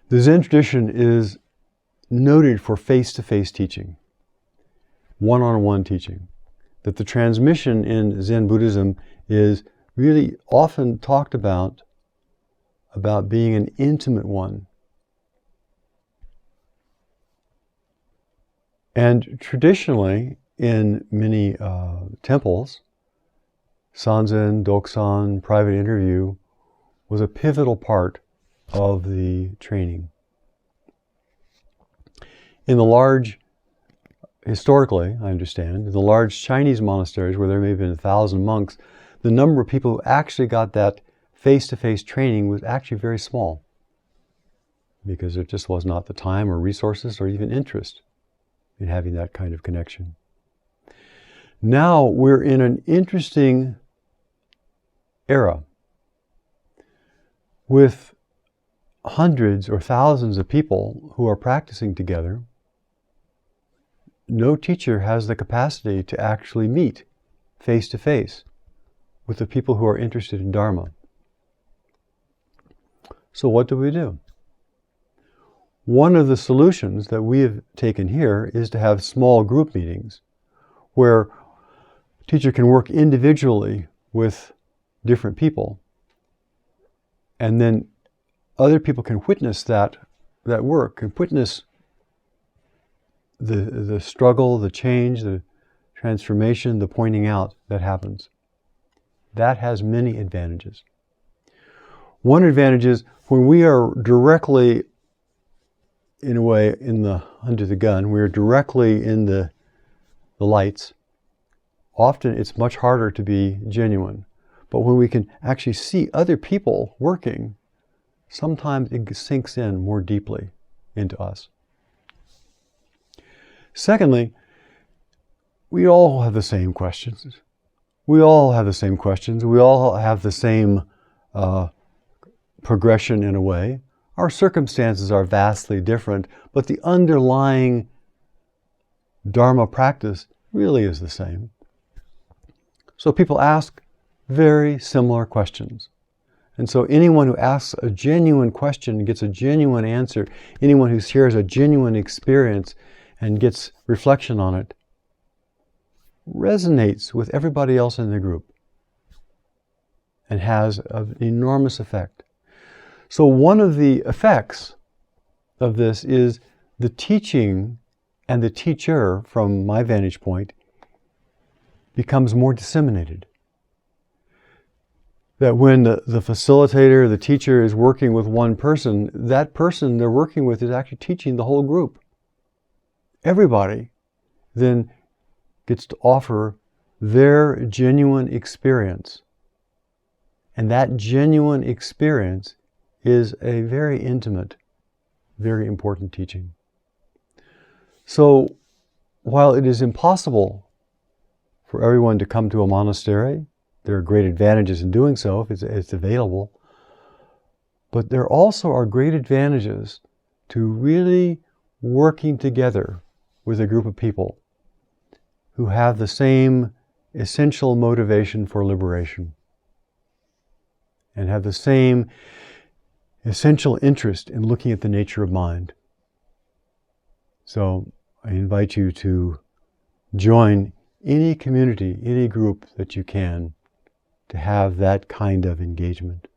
The Zen tradition is noted for face-to-face teaching, one-on-one teaching. That the transmission in Zen Buddhism is really often talked about being an intimate one. And traditionally, in many temples, Sanzen, Doksan, private interview was a pivotal part of the training. In the large, historically, I understand, in the large Chinese monasteries where there may have been 1,000 monks, the number of people who actually got that face-to-face training was actually very small, because there just was not the time or resources or even interest in having that kind of connection. Now we're in an interesting era with hundreds or thousands of people who are practicing together. No teacher has the capacity to actually meet face to face with the people who are interested in Dharma. So what do we do? One of the solutions that we have taken here is to have small group meetings where a teacher can work individually with different people, and then other people can witness that work, and witness the struggle, the change, the transformation, the pointing out that happens. That has many advantages. One advantage is when we are directly, in a way, under the gun, we are directly in the lights. Often it's much harder to be genuine. But when we can actually see other people working, sometimes it sinks in more deeply into us. Secondly, we all have the same questions. We all have the same questions. We all have the same progression in a way. Our circumstances are vastly different, but the underlying Dharma practice really is the same. So people ask very similar questions. And so anyone who asks a genuine question gets a genuine answer. Anyone who shares a genuine experience and gets reflection on it resonates with everybody else in the group and has an enormous effect. So one of the effects of this is the teaching and the teacher, from my vantage point, becomes more disseminated. That when the facilitator, the teacher is working with one person, that person they're working with is actually teaching the whole group. Everybody then gets to offer their genuine experience. And that genuine experience is a very intimate, very important teaching. So while it is impossible for everyone to come to a monastery, there are great advantages in doing so if it's available. But there also are great advantages to really working together with a group of people who have the same essential motivation for liberation and have the same essential interest in looking at the nature of mind. So I invite you to join any community, any group that you can, to have that kind of engagement.